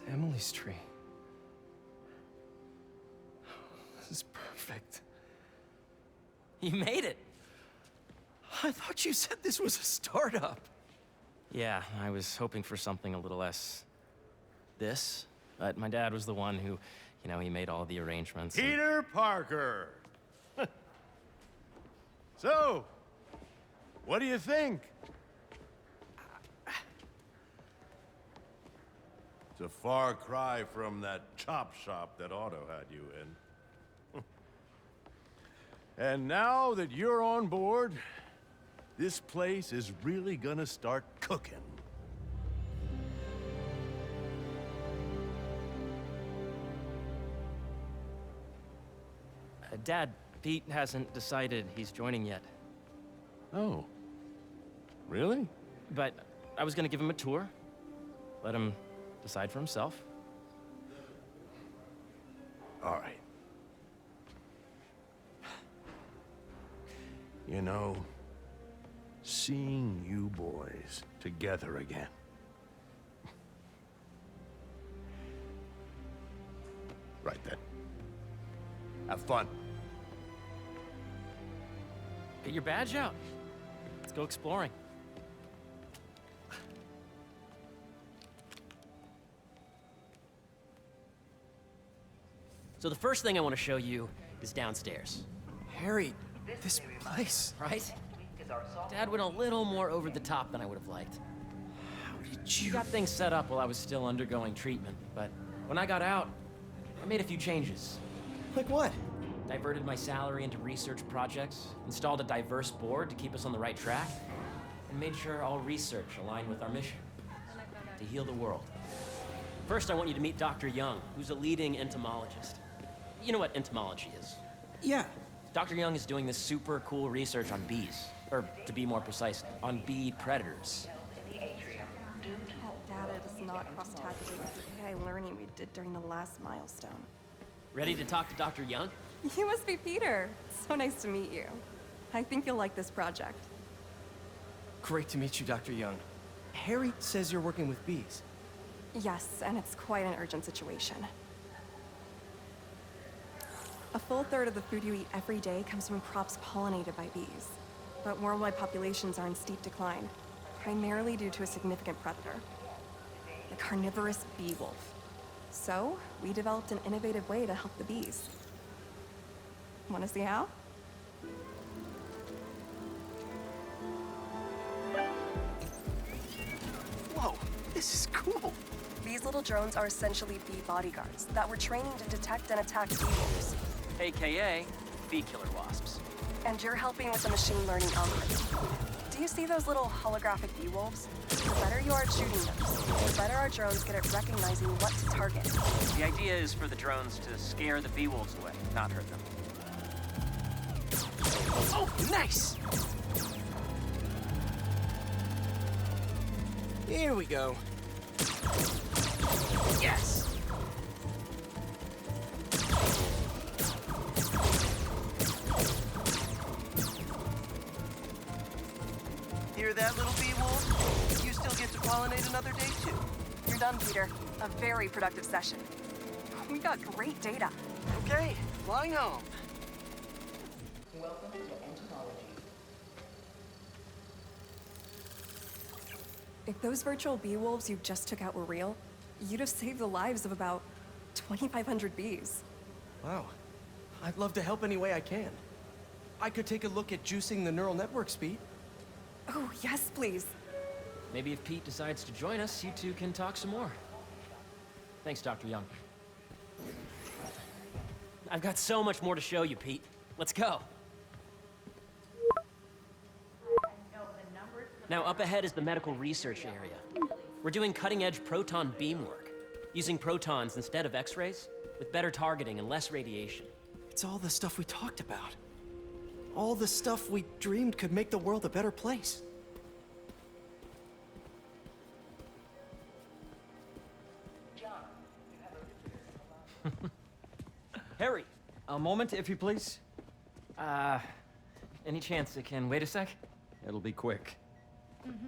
Emily's tree. This is perfect. You made it! I thought you said this was a startup. Yeah, I was hoping for something a little less... this. But my dad was the one who, he made all the arrangements. Peter Parker! So, what do you think? It's a far cry from that chop shop that Otto had you in. And now that you're on board, this place is really gonna start cooking. Dad, Pete hasn't decided he's joining yet. Oh. Really? But I was gonna give him a tour. Let him decide for himself. All right. You know, seeing you boys together again. Right then. Have fun. Get your badge out. Let's go exploring. So the first thing I want to show you is downstairs. Harry, this place. Right? Dad went a little more over the top than I would have liked. How did He you... got things set up while I was still undergoing treatment, but when I got out, I made a few changes. Like what? Diverted my salary into research projects, installed a diverse board to keep us on the right track, and made sure all research aligned with our mission, to heal the world. First, I want you to meet Dr. Young, who's a leading entomologist. You know what entomology is? Yeah. Dr. Young is doing this super cool research on bees, or to be more precise, on bee predators. That data does not cross-tag with the AI learning we did during the last milestone. Ready to talk to Dr. Young? You must be Peter. So nice to meet you. I think you'll like this project. Great to meet you, Dr. Young. Harry says you're working with bees. Yes, and it's quite an urgent situation. A full third of the food you eat every day comes from crops pollinated by bees. But worldwide populations are in steep decline, primarily due to a significant predator, the carnivorous bee wolf. So, we developed an innovative way to help the bees. Want to see how? Whoa, this is cool. These little drones are essentially bee bodyguards that we're training to detect and attack bee wolves. AKA bee killer wasps. And you're helping with the machine learning algorithm. Do you see those little holographic bee wolves? The better you are at shooting those, the better our drones get at recognizing what to target. The idea is for the drones to scare the bee wolves away, not hurt them. Oh, nice! Here we go. Yes! Hear that, little bee wolf? You still get to pollinate another day, too. You're done, Peter. A very productive session. We got great data. Okay, flying home. Welcome to entomology. If those virtual bee wolves you just took out were real, you'd have saved the lives of about 2,500 bees. Wow. I'd love to help any way I can. I could take a look at juicing the neural network speed. Oh, yes, please. Maybe if Pete decides to join us, you two can talk some more. Thanks, Dr. Young. I've got so much more to show you, Pete. Let's go. Now, up ahead is the medical research area. We're doing cutting-edge proton beam work, using protons instead of X-rays, with better targeting and less radiation. It's all the stuff we talked about. All the stuff we dreamed could make the world a better place. Harry! A moment, if you please. Any chance it can wait a sec? It'll be quick.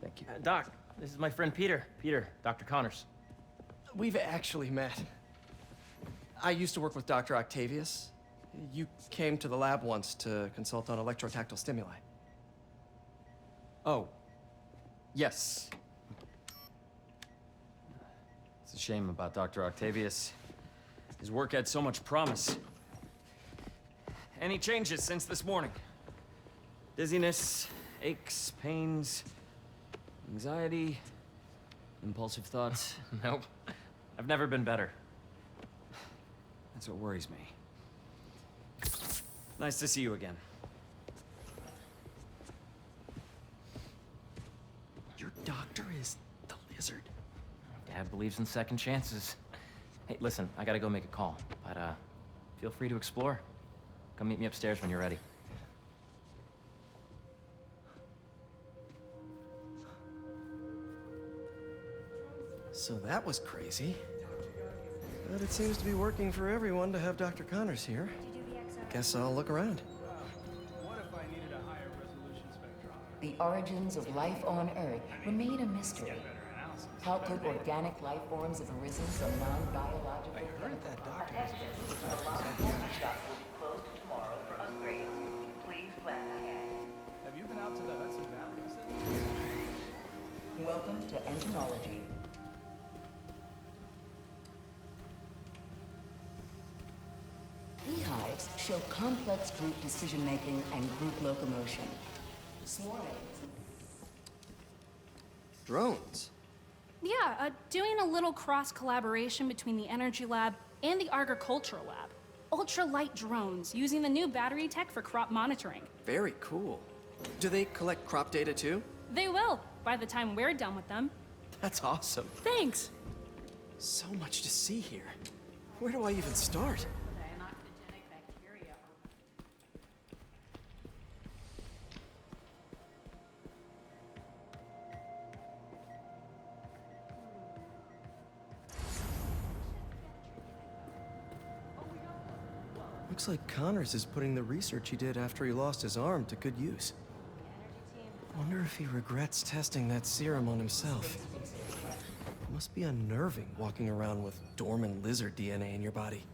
Thank you. Doc, this is my friend Peter. Dr. Connors. We've actually met. I used to work with Dr. Octavius. You came to the lab once to consult on electrotactile stimuli. Oh. Yes. It's a shame about Dr. Octavius. His work had so much promise. Any changes since this morning? Dizziness, aches, pains, anxiety, impulsive thoughts. Nope. I've never been better. That's what worries me. Nice to see you again. Your doctor is the lizard. Dad believes in second chances. Hey, listen, I gotta go make a call, but feel free to explore. Come meet me upstairs when you're ready. So that was crazy. But it seems to be working for everyone to have Dr. Connors here. Guess I'll look around. The origins of life on Earth remain a mystery. How could organic life forms have arisen from non-biological chemicals? That doctor The lab shop will be closed tomorrow for upgrades. Please plan ahead. Have you been out to the Hudson Valley? Welcome to entomology. Beehives show complex group decision-making and group locomotion. Swarming. drones. Yeah, doing a little cross-collaboration between the Energy Lab and the Agricultural Lab. Ultralight drones, using the new battery tech for crop monitoring. Very cool. Do they collect crop data too? They will, by the time we're done with them. That's awesome. Thanks! So much to see here. Where do I even start? Looks like Connors is putting the research he did after he lost his arm to good use. Wonder if he regrets testing that serum on himself. It must be unnerving walking around with dormant lizard DNA in your body.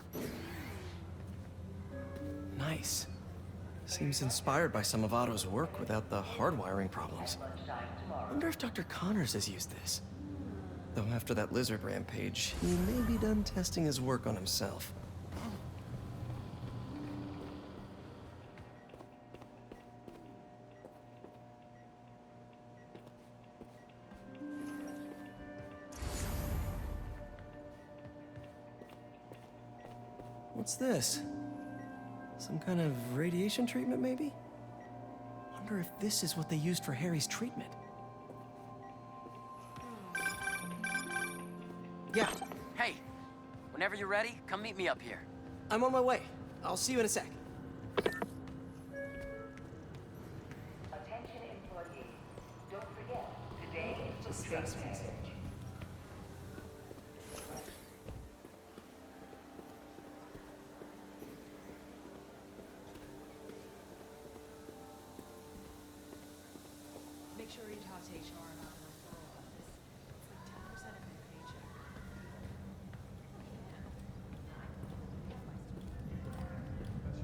Nice. Seems inspired by some of Otto's work without the hardwiring problems. Wonder if Dr. Connors has used this. Though after that lizard rampage, he may be done testing his work on himself. What's this? Some kind of radiation treatment, maybe? Wonder if this is what they used for Harry's treatment. Yeah, Hey, whenever you're ready, come meet me up here. I'm on my way. I'll see you in a sec. Attention employees. Don't forget, today is the space message. Make sure you take HR and on referral bonus. It's like 10% of your paycheck.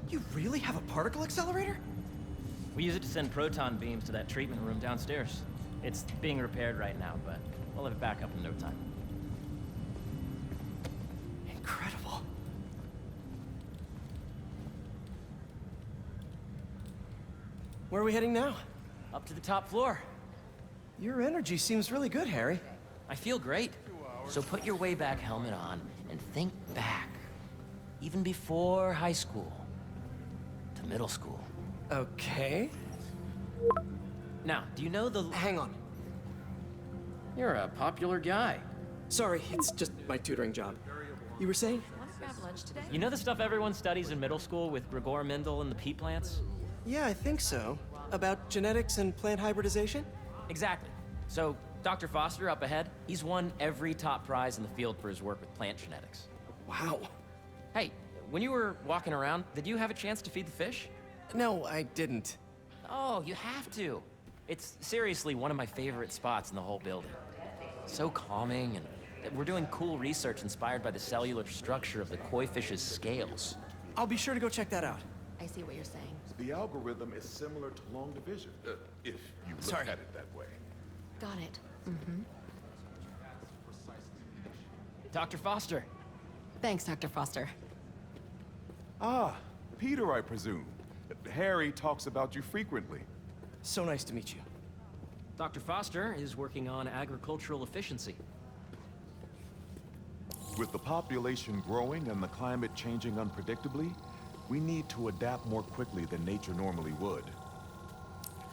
You really have a particle accelerator? We use it to send proton beams to that treatment room downstairs. It's being repaired right now, but we'll have it back up in no time. Incredible. Where are we heading now? Up to the top floor. Your energy seems really good, Harry. I feel great. So put your way back helmet on and think back. Even before high school. To middle school. Okay. Now, do you know the... Hang on. You're a popular guy. Sorry, it's just my tutoring job. You were saying? Want to grab lunch today? You know the stuff everyone studies in middle school with Gregor Mendel and the pea plants? Yeah, I think so. About genetics and plant hybridization? Exactly. So, Dr. Foster up ahead, he's won every top prize in the field for his work with plant genetics. Wow. Hey, when you were walking around, did you have a chance to feed the fish? No, I didn't. Oh, you have to. It's seriously one of my favorite spots in the whole building. So calming and We're doing cool research inspired by the cellular structure of the koi fish's scales. I'll be sure to go check that out. I see what you're saying. The algorithm is similar to long division, if you look Sorry. at it that way. Got it. Dr. Foster. Thanks, Dr. Foster. Ah, Peter, I presume. Harry talks about you frequently. So nice to meet you. Dr. Foster is working on agricultural efficiency. With the population growing and the climate changing unpredictably, we need to adapt more quickly than nature normally would.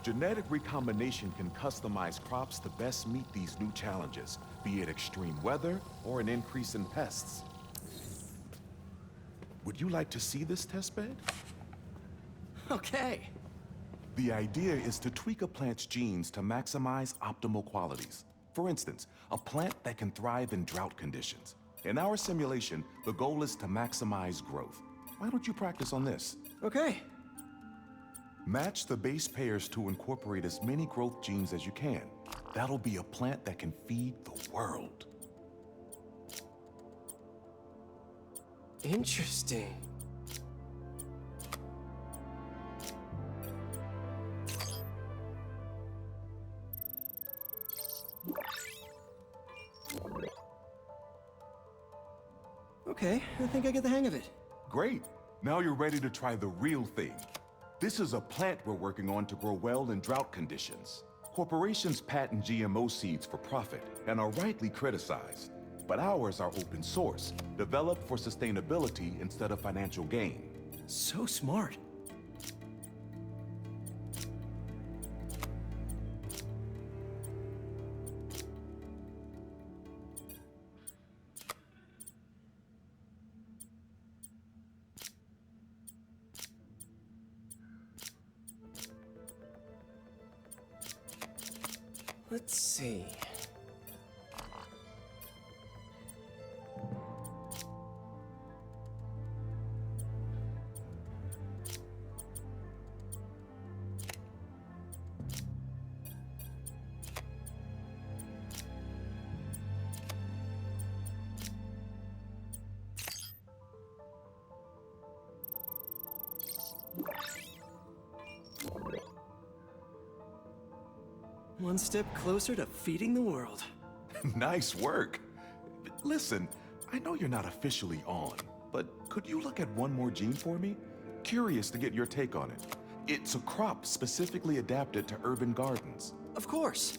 Genetic recombination can customize crops to best meet these new challenges, be it extreme weather or an increase in pests. Would you like to see this testbed? Okay. The idea is to tweak a plant's genes to maximize optimal qualities. For instance, a plant that can thrive in drought conditions. In our simulation, the goal is to maximize growth. Why don't you practice on this? Okay. Match the base pairs to incorporate as many growth genes as you can. That'll be a plant that can feed the world. Interesting. Okay, I think I get the hang of it. Great. Now you're ready to try the real thing. This is a plant we're working on to grow well in drought conditions. Corporations patent GMO seeds for profit and are rightly criticized. But ours are open source, developed for sustainability instead of financial gain. So smart. Let's see. One step closer to feeding the world. Nice work. Listen, I know you're not officially on, but could you look at one more gene for me? Curious to get your take on it. It's a crop specifically adapted to urban gardens. Of course.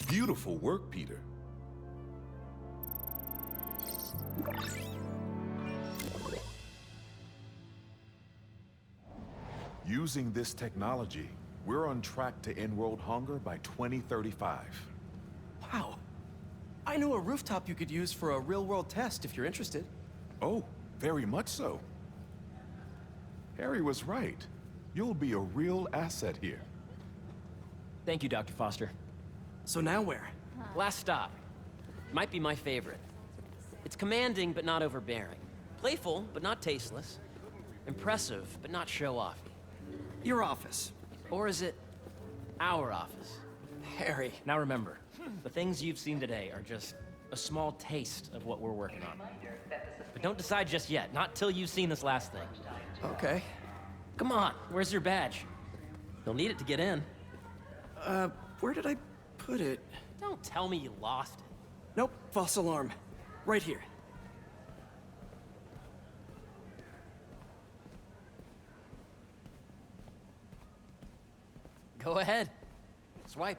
Beautiful work, Peter. Using this technology, we're on track to end world hunger by 2035. Wow. I know a rooftop you could use for a real-world test if you're interested. Oh, very much so. Harry was right. You'll be a real asset here. Thank you, Dr. Foster. So now where? Last stop. Might be my favorite. It's commanding, but not overbearing. Playful, but not tasteless. Impressive, but not show-off. Your office. Or is it our office? Harry. Now remember, the things you've seen today are just a small taste of what we're working on. But don't decide just yet, not till you've seen this last thing. Okay. Come on, where's your badge? You'll need it to get in. Where did I put it? Don't tell me you lost it. Nope, false alarm. Right here. Go ahead. Swipe.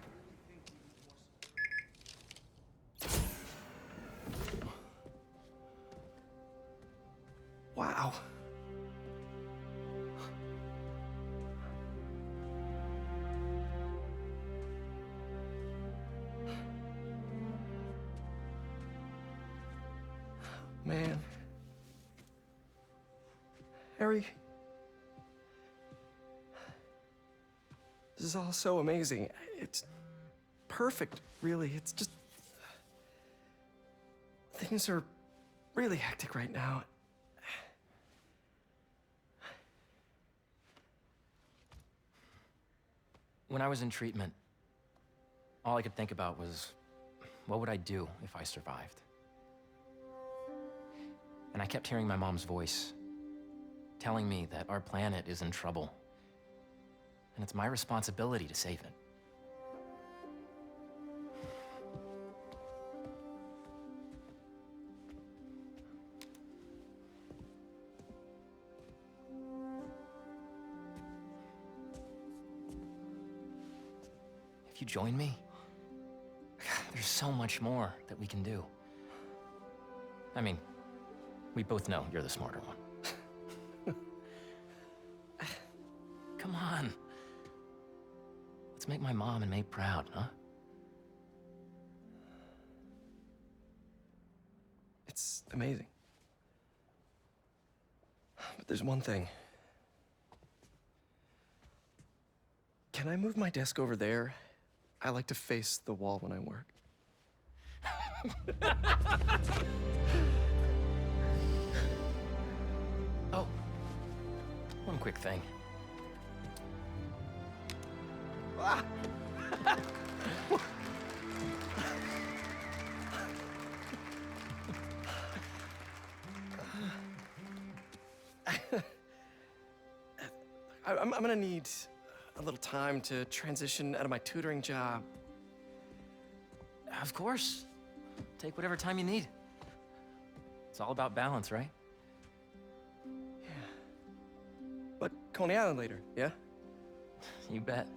Wow. Man. Harry. This is all so amazing. It's perfect, really. It's just... Things are really hectic right now. When I was in treatment, all I could think about was, what would I do if I survived? And I kept hearing my mom's voice, telling me that our planet is in trouble, and it's my responsibility to save it. If you join me, there's so much more that we can do. I mean, we both know you're the smarter one. Come on. Let's make my mom and May proud, huh? It's amazing. But there's one thing. Can I move my desk over there? I like to face the wall when I work. Oh, one quick thing. Ah! I'm gonna need a little time to transition out of my tutoring job. Of course. Take whatever time you need. It's all about balance, right? Yeah. But Coney Island later, yeah? You bet.